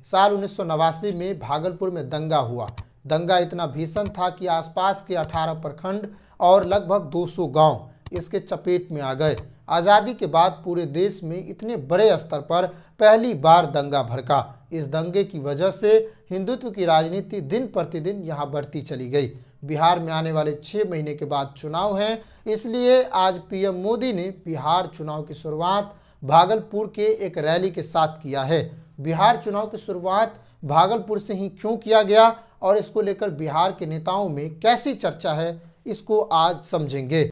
साल 1989 में भागलपुर में दंगा हुआ। दंगा इतना भीषण था कि आसपास के 18 प्रखंड और लगभग 200 गांव इसके चपेट में आ गए। आज़ादी के बाद पूरे देश में इतने बड़े स्तर पर पहली बार दंगा भड़का। इस दंगे की वजह से हिंदुत्व की राजनीति दिन प्रतिदिन यहाँ बढ़ती चली गई। बिहार में आने वाले 6 महीने के बाद चुनाव हैं, इसलिए आज पीएम मोदी ने बिहार चुनाव की शुरुआत भागलपुर के एक रैली के साथ किया है। बिहार चुनाव की शुरुआत भागलपुर से ही क्यों किया गया और इसको लेकर बिहार के नेताओं में कैसी चर्चा है, इसको आज समझेंगे।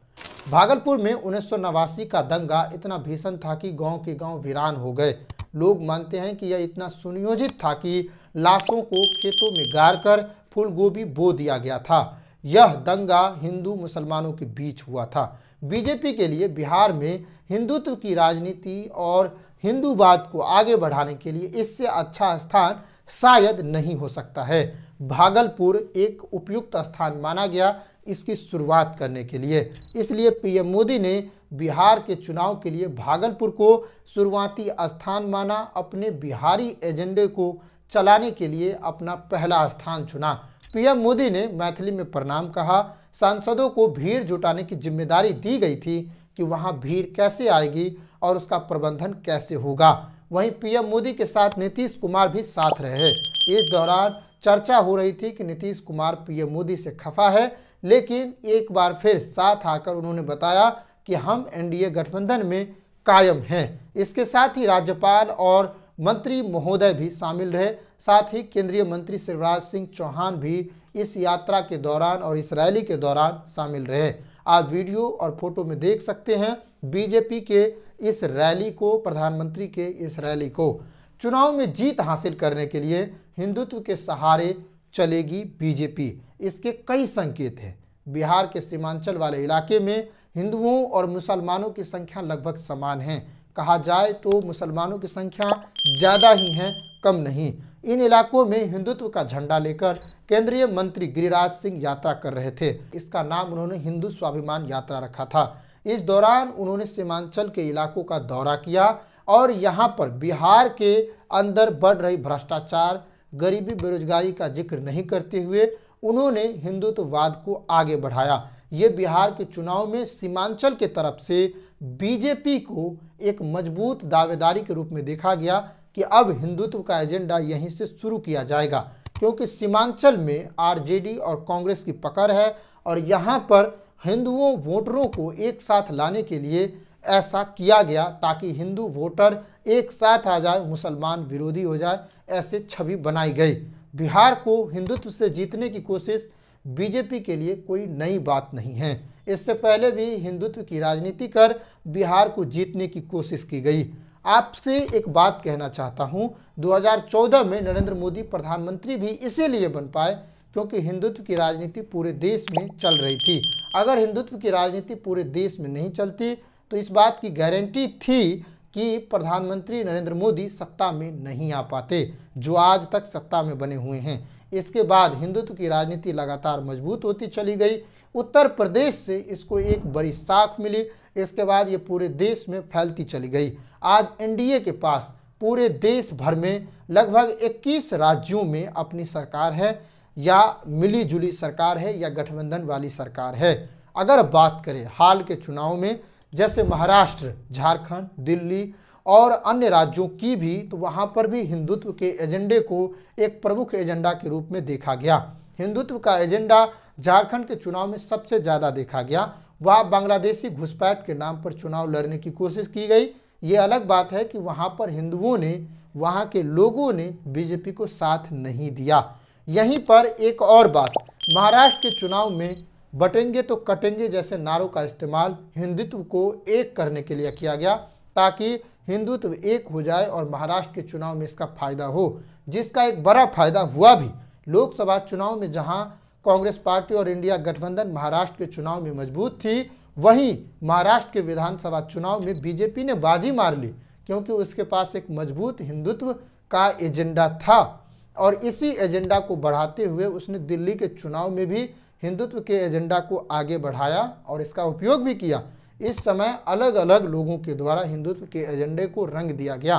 भागलपुर में 1989 का दंगा इतना भीषण था कि गांव के गांव वीरान हो गए। लोग मानते हैं कि यह इतना सुनियोजित था कि लाशों को खेतों में गाड़कर फूल गोभी बो दिया गया था। यह दंगा हिंदू मुसलमानों के बीच हुआ था। बीजेपी के लिए बिहार में हिंदुत्व की राजनीति और हिंदूवाद को आगे बढ़ाने के लिए इससे अच्छा स्थान शायद नहीं हो सकता है। भागलपुर एक उपयुक्त स्थान माना गया इसकी शुरुआत करने के लिए, इसलिए पीएम मोदी ने बिहार के चुनाव के लिए भागलपुर को शुरुआती स्थान माना। अपने बिहारी एजेंडे को चलाने के लिए अपना पहला स्थान चुना। पीएम मोदी ने मैथिली में प्रणाम कहा। सांसदों को भीड़ जुटाने की जिम्मेदारी दी गई थी कि वहां भीड़ कैसे आएगी और उसका प्रबंधन कैसे होगा। वहीं पीएम मोदी के साथ नीतीश कुमार भी साथ रहे। इस दौरान चर्चा हो रही थी कि नीतीश कुमार पीएम मोदी से खफा है, लेकिन एक बार फिर साथ आकर उन्होंने बताया कि हम एनडीए गठबंधन में कायम हैं। इसके साथ ही राज्यपाल और मंत्री महोदय भी शामिल रहे। साथ ही केंद्रीय मंत्री शिवराज सिंह चौहान भी इस यात्रा के दौरान और इस रैली के दौरान शामिल रहे। आप वीडियो और फोटो में देख सकते हैं बीजेपी के इस रैली को, प्रधानमंत्री के इस रैली को। चुनाव में जीत हासिल करने के लिए हिंदुत्व के सहारे चलेगी बीजेपी, इसके कई संकेत हैं। बिहार के सीमांचल वाले इलाके में हिंदुओं और मुसलमानों की संख्या लगभग समान है। कहा जाए तो मुसलमानों की संख्या ज़्यादा ही है, कम नहीं। इन इलाकों में हिंदुत्व का झंडा लेकर केंद्रीय मंत्री गिरिराज सिंह यात्रा कर रहे थे। इसका नाम उन्होंने हिंदू स्वाभिमान यात्रा रखा था। इस दौरान उन्होंने सीमांचल के इलाकों का दौरा किया और यहाँ पर बिहार के अंदर बढ़ रही भ्रष्टाचार, गरीबी, बेरोजगारी का जिक्र नहीं करते हुए उन्होंने हिंदुत्ववाद को आगे बढ़ाया। ये बिहार के चुनाव में सीमांचल के तरफ से बीजेपी को एक मजबूत दावेदारी के रूप में देखा गया कि अब हिंदुत्व का एजेंडा यहीं से शुरू किया जाएगा, क्योंकि सीमांचल में आरजेडी और कांग्रेस की पकड़ है और यहाँ पर हिंदुओं वोटरों को एक साथ लाने के लिए ऐसा किया गया ताकि हिंदू वोटर एक साथ आ जाए, मुसलमान विरोधी हो जाए, ऐसे छवि बनाई गई। बिहार को हिंदुत्व से जीतने की कोशिश बीजेपी के लिए कोई नई बात नहीं है। इससे पहले भी हिंदुत्व की राजनीति कर बिहार को जीतने की कोशिश की गई। आपसे एक बात कहना चाहता हूं, 2014 में नरेंद्र मोदी प्रधानमंत्री भी इसीलिए बन पाए क्योंकि हिंदुत्व की राजनीति पूरे देश में चल रही थी। अगर हिंदुत्व की राजनीति पूरे देश में नहीं चलती तो इस बात की गारंटी थी कि प्रधानमंत्री नरेंद्र मोदी सत्ता में नहीं आ पाते, जो आज तक सत्ता में बने हुए हैं। इसके बाद हिंदुत्व की राजनीति लगातार मजबूत होती चली गई। उत्तर प्रदेश से इसको एक बड़ी साख मिली। इसके बाद ये पूरे देश में फैलती चली गई। आज एनडीए के पास पूरे देश भर में लगभग 21 राज्यों में अपनी सरकार है, या मिली जुली सरकार है, या गठबंधन वाली सरकार है। अगर बात करें हाल के चुनाव में, जैसे महाराष्ट्र, झारखंड, दिल्ली और अन्य राज्यों की भी, तो वहाँ पर भी हिंदुत्व के एजेंडे को एक प्रमुख एजेंडा के रूप में देखा गया। हिंदुत्व का एजेंडा झारखंड के चुनाव में सबसे ज़्यादा देखा गया। वहाँ बांग्लादेशी घुसपैठ के नाम पर चुनाव लड़ने की कोशिश की गई। ये अलग बात है कि वहाँ पर हिंदुओं ने, वहाँ के लोगों ने बीजेपी को साथ नहीं दिया। यहीं पर एक और बात, महाराष्ट्र के चुनाव में बटेंगे तो कटेंगे जैसे नारों का इस्तेमाल हिंदुत्व को एक करने के लिए किया गया ताकि हिंदुत्व एक हो जाए और महाराष्ट्र के चुनाव में इसका फायदा हो, जिसका एक बड़ा फायदा हुआ भी। लोकसभा चुनाव में जहां कांग्रेस पार्टी और इंडिया गठबंधन महाराष्ट्र के चुनाव में मजबूत थी, वहीं महाराष्ट्र के विधानसभा चुनाव में बीजेपी ने बाजी मार ली क्योंकि उसके पास एक मजबूत हिंदुत्व का एजेंडा था और इसी एजेंडा को बढ़ाते हुए उसने दिल्ली के चुनाव में भी हिंदुत्व के एजेंडा को आगे बढ़ाया और इसका उपयोग भी किया। इस समय अलग अलग लोगों के द्वारा हिंदुत्व के एजेंडे को रंग दिया गया।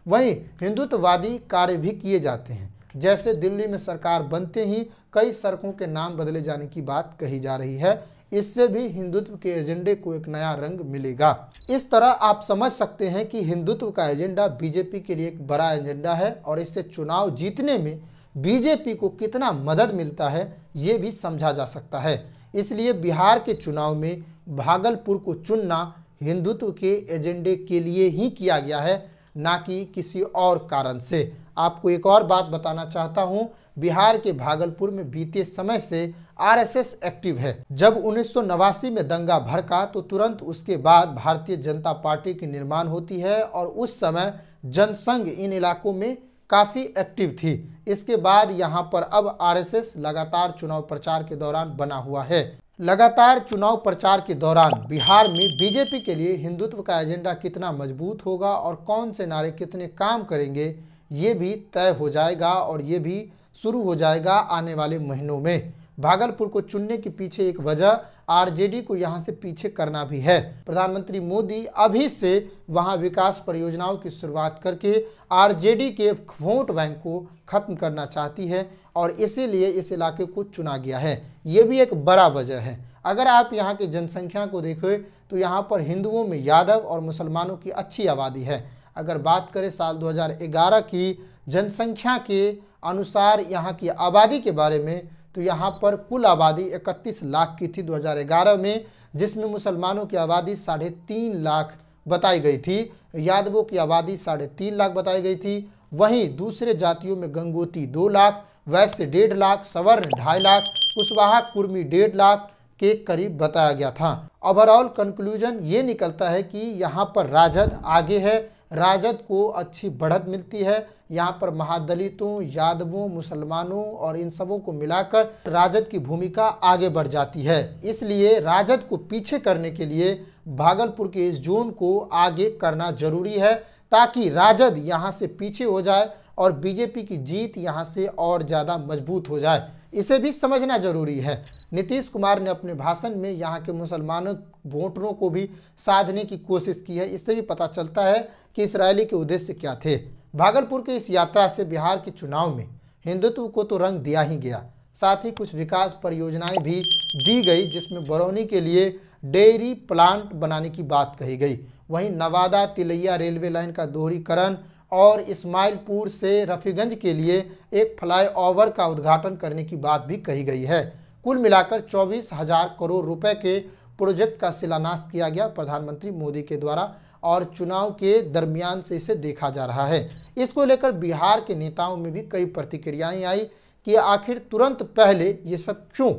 वहीं हिंदुत्ववादी कार्य भी किए जाते हैं, जैसे दिल्ली में सरकार बनते ही कई सड़कों के नाम बदले जाने की बात कही जा रही है। इससे भी हिंदुत्व के एजेंडे को एक नया रंग मिलेगा। इस तरह आप समझ सकते हैं कि हिंदुत्व का एजेंडा बीजेपी के लिए एक बड़ा एजेंडा है और इससे चुनाव जीतने में बीजेपी को कितना मदद मिलता है ये भी समझा जा सकता है। इसलिए बिहार के चुनाव में भागलपुर को चुनना हिंदुत्व के एजेंडे के लिए ही किया गया है, ना कि किसी और कारण से। आपको एक और बात बताना चाहता हूं, बिहार के भागलपुर में बीते समय से आरएसएस एक्टिव है। जब 1989 में दंगा भड़का तो तुरंत उसके बाद भारतीय जनता पार्टी की निर्माण होती है और उस समय जनसंघ इन इलाकों में काफ़ी एक्टिव थी। इसके बाद यहाँ पर अब आरएसएस लगातार चुनाव प्रचार के दौरान बना हुआ है। लगातार चुनाव प्रचार के दौरान बिहार में बीजेपी के लिए हिंदुत्व का एजेंडा कितना मजबूत होगा और कौन से नारे कितने काम करेंगे ये भी तय हो जाएगा और ये भी शुरू हो जाएगा आने वाले महीनों में। भागलपुर को चुनने के पीछे एक वजह आरजेडी को यहां से पीछे करना भी है। प्रधानमंत्री मोदी अभी से वहां विकास परियोजनाओं की शुरुआत करके आरजेडी के वोट बैंक को खत्म करना चाहती है और इसीलिए इस इलाके को चुना गया है। ये भी एक बड़ा वजह है। अगर आप यहाँ की जनसंख्या को देखें तो यहाँ पर हिंदुओं में यादव और मुसलमानों की अच्छी आबादी है। अगर बात करें साल 2011 की जनसंख्या के अनुसार यहाँ की आबादी के बारे में, तो यहाँ पर कुल आबादी 31 लाख की थी 2011 में, जिसमें मुसलमानों की आबादी 3.5 लाख बताई गई थी, यादवों की आबादी 3.5 लाख बताई गई थी। वहीं दूसरे जातियों में गंगोती 2 लाख, वैश्य 1.5 लाख, सवर्ण 2.5 लाख, कुशवाहा कुर्मी 1.5 लाख के करीब बताया गया था। ओवरऑल कंक्लूजन ये निकलता है कि यहाँ पर राजद आगे है, राजद को अच्छी बढ़त मिलती है। यहाँ पर महादलितों, यादवों, मुसलमानों और इन सबों को मिलाकर राजद की भूमिका आगे बढ़ जाती है। इसलिए राजद को पीछे करने के लिए भागलपुर के इस जोन को आगे करना जरूरी है, ताकि राजद यहाँ से पीछे हो जाए और बीजेपी की जीत यहाँ से और ज़्यादा मजबूत हो जाए। इसे भी समझना जरूरी है। नीतीश कुमार ने अपने भाषण में यहाँ के मुसलमानों वोटरों को भी साधने की कोशिश की है। इससे भी पता चलता है कि इसराइली के उद्देश्य क्या थे। भागलपुर की इस यात्रा से बिहार के चुनाव में हिंदुत्व को तो रंग दिया ही गया, साथ ही कुछ विकास परियोजनाएं भी दी गई, जिसमें बरौनी के लिए डेयरी प्लांट बनाने की बात कही गई। वहीं नवादा तिलैया रेलवे लाइन का दोहरीकरण और इस्माइलपुर से रफीगंज के लिए एक फ्लाईओवर का उद्घाटन करने की बात भी कही गई है। कुल मिलाकर 24,000 करोड़ रुपए के प्रोजेक्ट का शिलान्यास किया गया प्रधानमंत्री मोदी के द्वारा और चुनाव के दरमियान से इसे देखा जा रहा है। इसको लेकर बिहार के नेताओं में भी कई प्रतिक्रियाएं आई कि आखिर तुरंत पहले ये सब क्यों।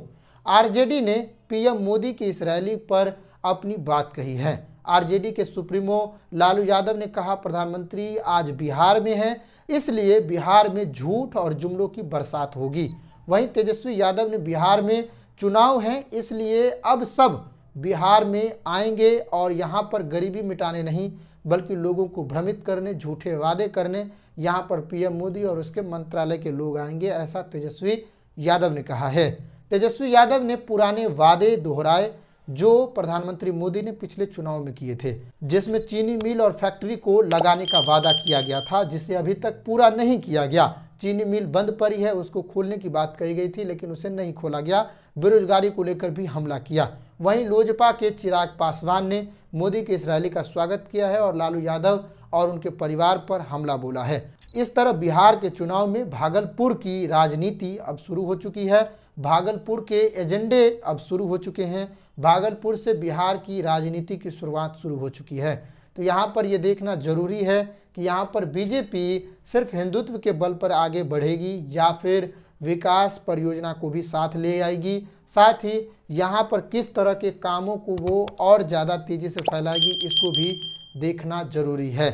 आरजेडी ने पीएम मोदी की इस रैली पर अपनी बात कही है। आरजेडी के सुप्रीमो लालू यादव ने कहा, प्रधानमंत्री आज बिहार में हैं, इसलिए बिहार में झूठ और जुमलों की बरसात होगी। वहीं तेजस्वी यादव ने बिहार में चुनाव हैं, इसलिए अब सब बिहार में आएंगे और यहाँ पर गरीबी मिटाने नहीं बल्कि लोगों को भ्रमित करने, झूठे वादे करने यहाँ पर पीएम मोदी और उसके मंत्रालय के लोग आएंगे, ऐसा तेजस्वी यादव ने कहा है। तेजस्वी यादव ने पुराने वादे दोहराए जो प्रधानमंत्री मोदी ने पिछले चुनाव में किए थे, जिसमें चीनी मिल और फैक्ट्री को लगाने का वादा किया गया था, जिसे अभी तक पूरा नहीं किया गया। चीनी मिल बंद पड़ी है, उसको खोलने की बात कही गई थी लेकिन उसे नहीं खोला गया। बेरोजगारी को लेकर भी हमला किया। वहीं लोजपा के चिराग पासवान ने मोदी की इस रैली का स्वागत किया है और लालू यादव और उनके परिवार पर हमला बोला है। इस तरह बिहार के चुनाव में भागलपुर की राजनीति अब शुरू हो चुकी है। भागलपुर के एजेंडे अब शुरू हो चुके हैं। भागलपुर से बिहार की राजनीति की शुरुआत शुरू हो चुकी है। तो यहाँ पर यह देखना जरूरी है कि यहाँ पर बीजेपी सिर्फ हिंदुत्व के बल पर आगे बढ़ेगी या फिर विकास परियोजना को भी साथ ले आएगी, साथ ही यहाँ पर किस तरह के कामों को वो और ज़्यादा तेज़ी से फैलाएगी, इसको भी देखना जरूरी है।